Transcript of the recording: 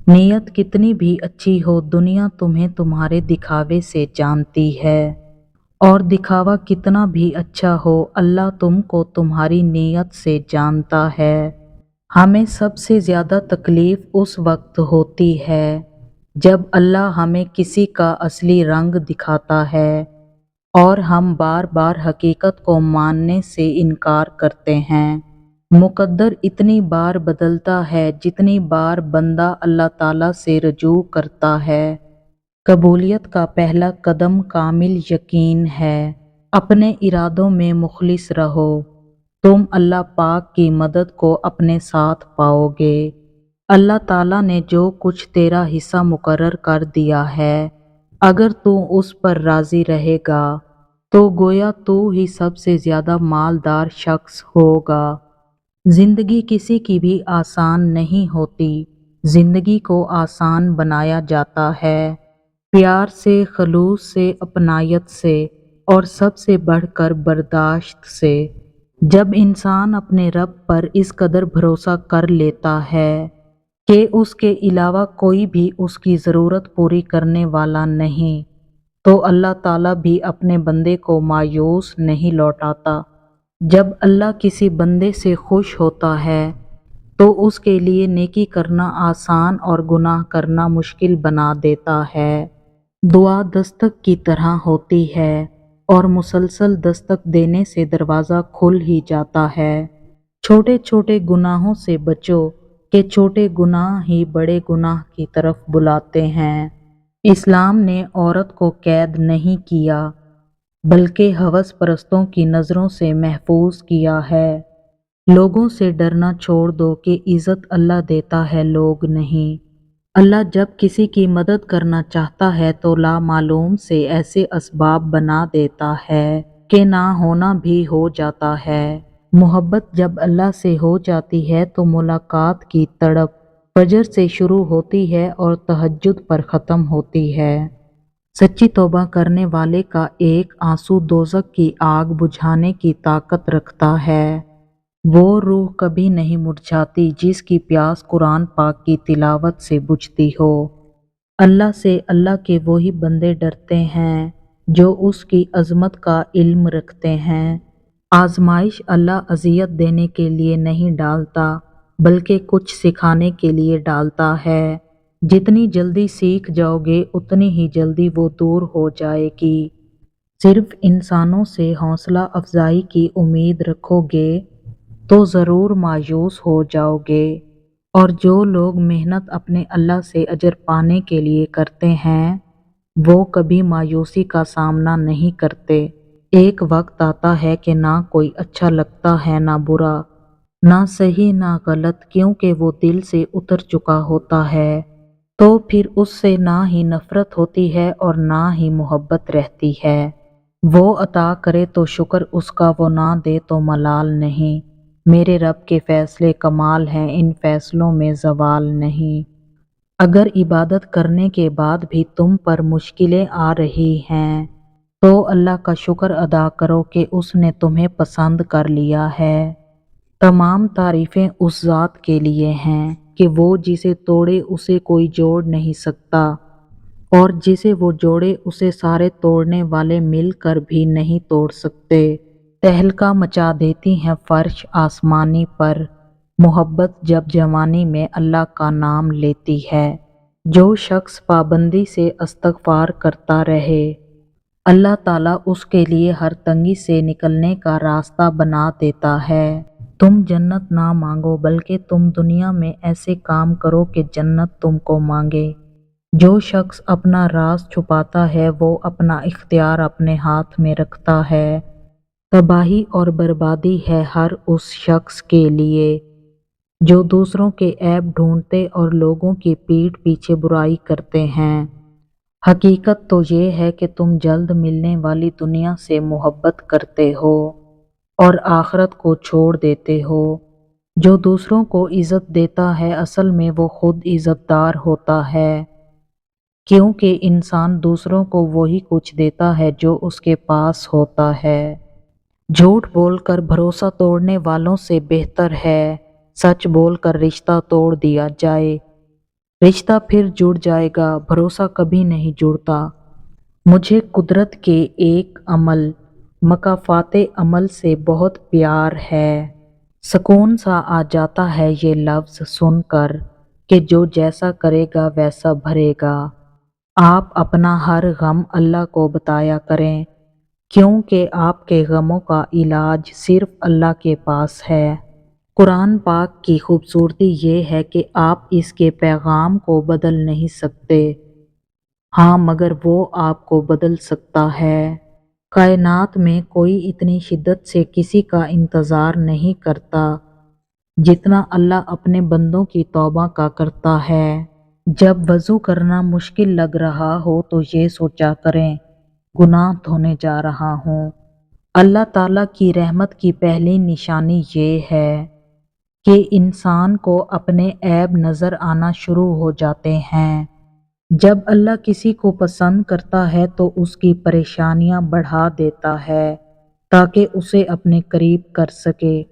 نیت کتنی بھی اچھی ہو، دنیا تمہیں تمہارے دکھاوے سے جانتی ہے، اور دکھاوا کتنا بھی اچھا ہو، اللہ تم کو تمہاری نیت سے جانتا ہے۔ ہمیں سب سے زیادہ تکلیف اس وقت ہوتی ہے جب اللہ ہمیں کسی کا اصلی رنگ دکھاتا ہے اور ہم بار بار حقیقت کو ماننے سے انکار کرتے ہیں۔ مقدر اتنی بار بدلتا ہے جتنی بار بندہ اللہ تعالیٰ سے رجوع کرتا ہے۔ قبولیت کا پہلا قدم کامل یقین ہے۔ اپنے ارادوں میں مخلص رہو، تم اللہ پاک کی مدد کو اپنے ساتھ پاؤ گے۔ اللہ تعالیٰ نے جو کچھ تیرا حصہ مقرر کر دیا ہے، اگر تو اس پر راضی رہے گا تو گویا تو ہی سب سے زیادہ مالدار شخص ہوگا۔ زندگی کسی کی بھی آسان نہیں ہوتی، زندگی کو آسان بنایا جاتا ہے پیار سے، خلوص سے، اپنائیت سے، اور سب سے بڑھ کر برداشت سے۔ جب انسان اپنے رب پر اس قدر بھروسہ کر لیتا ہے کہ اس کے علاوہ کوئی بھی اس کی ضرورت پوری کرنے والا نہیں، تو اللہ تعالیٰ بھی اپنے بندے کو مایوس نہیں لوٹاتا۔ جب اللہ کسی بندے سے خوش ہوتا ہے تو اس کے لیے نیکی کرنا آسان اور گناہ کرنا مشکل بنا دیتا ہے۔ دعا دستک کی طرح ہوتی ہے اور مسلسل دستک دینے سے دروازہ کھل ہی جاتا ہے۔ چھوٹے چھوٹے گناہوں سے بچو کہ چھوٹے گناہ ہی بڑے گناہ کی طرف بلاتے ہیں۔ اسلام نے عورت کو قید نہیں کیا بلکہ ہوس پرستوں کی نظروں سے محفوظ کیا ہے۔ لوگوں سے ڈرنا چھوڑ دو کہ عزت اللہ دیتا ہے، لوگ نہیں۔ اللہ جب کسی کی مدد کرنا چاہتا ہے تو لامعلوم سے ایسے اسباب بنا دیتا ہے کہ نہ ہونا بھی ہو جاتا ہے۔ محبت جب اللہ سے ہو جاتی ہے تو ملاقات کی تڑپ فجر سے شروع ہوتی ہے اور تہجد پر ختم ہوتی ہے۔ سچی توبہ کرنے والے کا ایک آنسو دوزخ کی آگ بجھانے کی طاقت رکھتا ہے۔ وہ روح کبھی نہیں مرجھاتی جس کی پیاس قرآن پاک کی تلاوت سے بجھتی ہو۔ اللہ سے اللہ کے وہی بندے ڈرتے ہیں جو اس کی عظمت کا علم رکھتے ہیں۔ آزمائش اللہ اذیت دینے کے لیے نہیں ڈالتا بلکہ کچھ سکھانے کے لیے ڈالتا ہے۔ جتنی جلدی سیکھ جاؤ گے اتنی ہی جلدی وہ دور ہو جائے گی۔ صرف انسانوں سے حوصلہ افزائی کی امید رکھو گے تو ضرور مایوس ہو جاؤ گے، اور جو لوگ محنت اپنے اللہ سے اجر پانے کے لیے کرتے ہیں وہ کبھی مایوسی کا سامنا نہیں کرتے۔ ایک وقت آتا ہے کہ نہ کوئی اچھا لگتا ہے نہ برا، نہ صحیح نہ غلط، کیونکہ وہ دل سے اتر چکا ہوتا ہے، تو پھر اس سے نہ ہی نفرت ہوتی ہے اور نہ ہی محبت رہتی ہے۔ وہ عطا کرے تو شکر اس کا، وہ نہ دے تو ملال نہیں۔ میرے رب کے فیصلے کمال ہیں، ان فیصلوں میں زوال نہیں۔ اگر عبادت کرنے کے بعد بھی تم پر مشکلیں آ رہی ہیں تو اللہ کا شکر ادا کرو کہ اس نے تمہیں پسند کر لیا ہے۔ تمام تعریفیں اس ذات کے لیے ہیں کہ وہ جسے توڑے اسے کوئی جوڑ نہیں سکتا، اور جسے وہ جوڑے اسے سارے توڑنے والے مل کر بھی نہیں توڑ سکتے۔ تہلکہ مچا دیتی ہیں فرش آسمانی پر محبت جب جوانی میں اللہ کا نام لیتی ہے۔ جو شخص پابندی سے استغفار کرتا رہے، اللہ تعالیٰ اس کے لیے ہر تنگی سے نکلنے کا راستہ بنا دیتا ہے۔ تم جنت نہ مانگو بلکہ تم دنیا میں ایسے کام کرو کہ جنت تم کو مانگے۔ جو شخص اپنا راز چھپاتا ہے وہ اپنا اختیار اپنے ہاتھ میں رکھتا ہے۔ تباہی اور بربادی ہے ہر اس شخص کے لیے جو دوسروں کے عیب ڈھونڈتے اور لوگوں کی پیٹھ پیچھے برائی کرتے ہیں۔ حقیقت تو یہ ہے کہ تم جلد ملنے والی دنیا سے محبت کرتے ہو اور آخرت کو چھوڑ دیتے ہو۔ جو دوسروں کو عزت دیتا ہے اصل میں وہ خود عزت دار ہوتا ہے، کیونکہ انسان دوسروں کو وہی کچھ دیتا ہے جو اس کے پاس ہوتا ہے۔ جھوٹ بول کر بھروسہ توڑنے والوں سے بہتر ہے سچ بول کر رشتہ توڑ دیا جائے۔ رشتہ پھر جڑ جائے گا، بھروسہ کبھی نہیں جڑتا۔ مجھے قدرت کے ایک عمل، مکافات عمل سے بہت پیار ہے۔ سکون سا آ جاتا ہے یہ لفظ سن کر کہ جو جیسا کرے گا ویسا بھرے گا۔ آپ اپنا ہر غم اللہ کو بتایا کریں، کیونکہ آپ کے غموں کا علاج صرف اللہ کے پاس ہے۔ قرآن پاک کی خوبصورتی یہ ہے کہ آپ اس کے پیغام کو بدل نہیں سکتے، ہاں مگر وہ آپ کو بدل سکتا ہے۔ کائنات میں کوئی اتنی شدت سے کسی کا انتظار نہیں کرتا جتنا اللہ اپنے بندوں کی توبہ کا کرتا ہے۔ جب وضو کرنا مشکل لگ رہا ہو تو یہ سوچا کریں، گناہ دھونے جا رہا ہوں۔ اللہ تعالیٰ کی رحمت کی پہلی نشانی یہ ہے کہ انسان کو اپنے عیب نظر آنا شروع ہو جاتے ہیں۔ جب اللہ کسی کو پسند کرتا ہے تو اس کی پریشانیاں بڑھا دیتا ہے تاکہ اسے اپنے قریب کر سکے۔